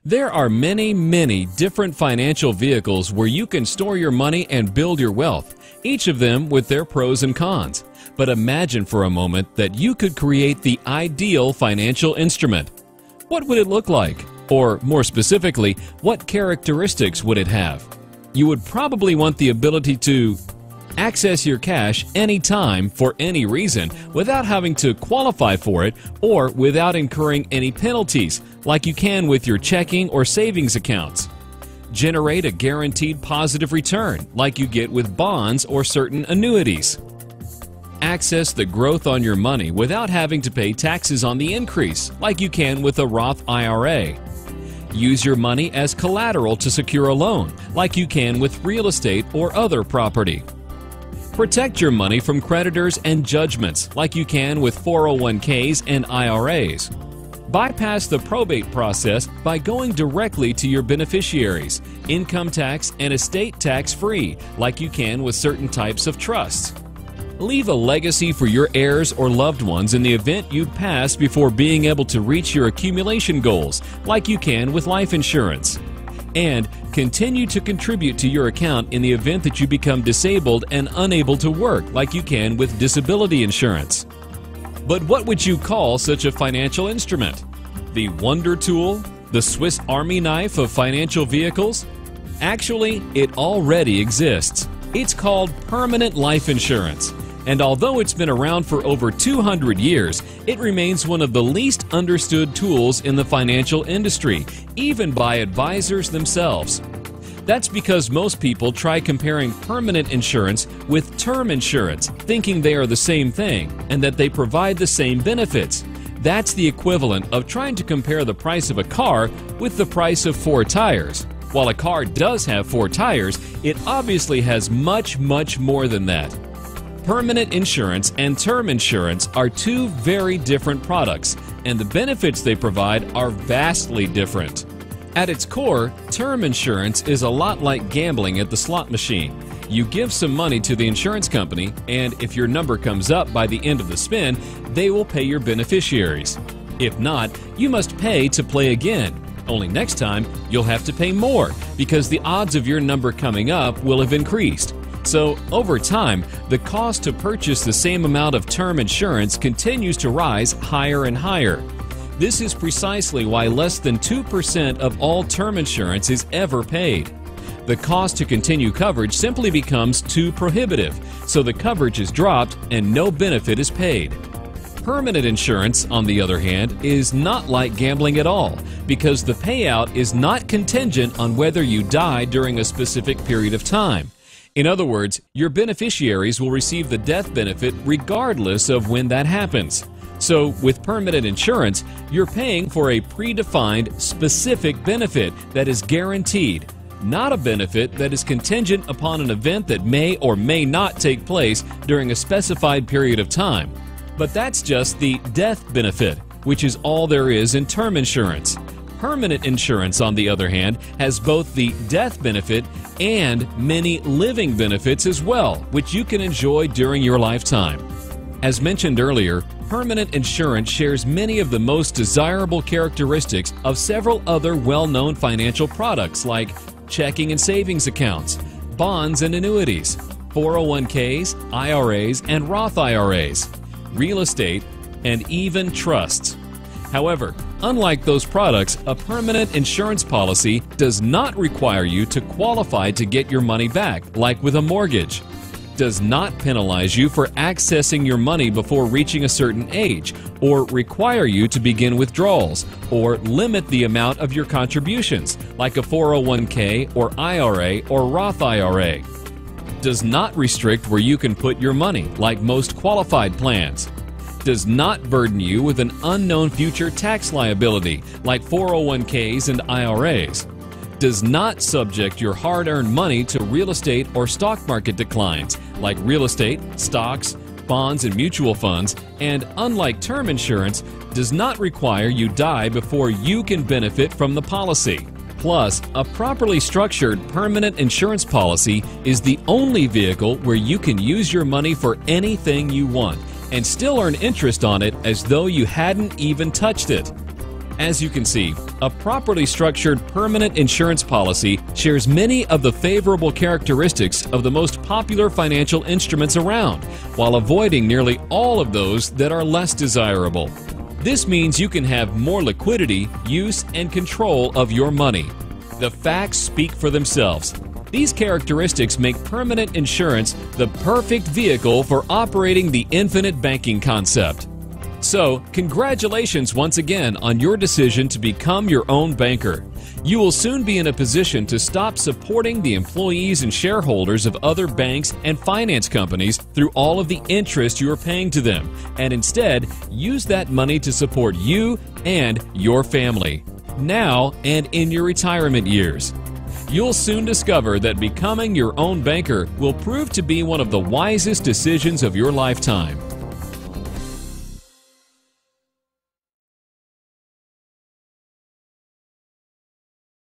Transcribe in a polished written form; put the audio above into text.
There are many different financial vehicles where you can store your money and build your wealth, each of them with their pros and cons. But imagine for a moment that you could create the ideal financial instrument. What would it look like? Or more specifically, what characteristics would it have? You would probably want the ability to access your cash anytime for any reason without having to qualify for it or without incurring any penalties like you can with your checking or savings accounts. Generate a guaranteed positive return like you get with bonds or certain annuities. Access the growth on your money without having to pay taxes on the increase like you can with a Roth IRA. Use your money as collateral to secure a loan like you can with real estate or other property. Protect your money from creditors and judgments like you can with 401ks and IRAs. Bypass the probate process by going directly to your beneficiaries, income tax and estate tax free like you can with certain types of trusts. Leave a legacy for your heirs or loved ones in the event you pass before being able to reach your accumulation goals like you can with life insurance. And continue to contribute to your account in the event that you become disabled and unable to work like you can with disability insurance. But what would you call such a financial instrument? The Wonder Tool? The Swiss Army knife of financial vehicles? Actually, it already exists. It's called permanent life insurance. And although it's been around for over 200 years, it remains one of the least understood tools in the financial industry, even by advisors themselves. That's because most people try comparing permanent insurance with term insurance, thinking they are the same thing and that they provide the same benefits. That's the equivalent of trying to compare the price of a car with the price of 4 tires. While a car does have 4 tires, it obviously has much more than that. Permanent insurance and term insurance are two very different products, and the benefits they provide are vastly different. At its core, term insurance is a lot like gambling at the slot machine. You give some money to the insurance company, and if your number comes up by the end of the spin, they will pay your beneficiaries. If not, you must pay to play again. Only next time, you'll have to pay more because the odds of your number coming up will have increased. So, over time, the cost to purchase the same amount of term insurance continues to rise higher and higher. This is precisely why less than 2% of all term insurance is ever paid. The cost to continue coverage simply becomes too prohibitive, so the coverage is dropped and no benefit is paid. Permanent insurance, on the other hand, is not like gambling at all because the payout is not contingent on whether you die during a specific period of time. In other words, your beneficiaries will receive the death benefit regardless of when that happens. So, with permanent insurance, you're paying for a predefined, specific benefit that is guaranteed, not a benefit that is contingent upon an event that may or may not take place during a specified period of time. But that's just the death benefit, which is all there is in term insurance. Permanent insurance, on the other hand, has both the death benefit and many living benefits as well, which you can enjoy during your lifetime. As mentioned earlier, permanent insurance shares many of the most desirable characteristics of several other well-known financial products like checking and savings accounts, bonds and annuities, 401ks, IRAs and Roth IRAs, real estate, and even trusts. However, unlike those products, a permanent insurance policy does not require you to qualify to get your money back, like with a mortgage. Does not penalize you for accessing your money before reaching a certain age, or require you to begin withdrawals, or limit the amount of your contributions, like a 401k or IRA or Roth IRA. Does not restrict where you can put your money, like most qualified plans. Does not burden you with an unknown future tax liability, like 401ks and IRAs. Does not subject your hard-earned money to real estate or stock market declines, like real estate, stocks, bonds, and mutual funds, and unlike term insurance, does not require you die before you can benefit from the policy. Plus, a properly structured permanent insurance policy is the only vehicle where you can use your money for anything you want and still earn interest on it as though you hadn't even touched it. As you can see, a properly structured permanent insurance policy shares many of the favorable characteristics of the most popular financial instruments around, while avoiding nearly all of those that are less desirable. This means you can have more liquidity, use, and control of your money. The facts speak for themselves. These characteristics make permanent insurance the perfect vehicle for operating the infinite banking concept. So, congratulations once again on your decision to become your own banker. You will soon be in a position to stop supporting the employees and shareholders of other banks and finance companies through all of the interest you are paying to them, and instead use that money to support you and your family, now and in your retirement years. You'll soon discover that becoming your own banker will prove to be one of the wisest decisions of your lifetime.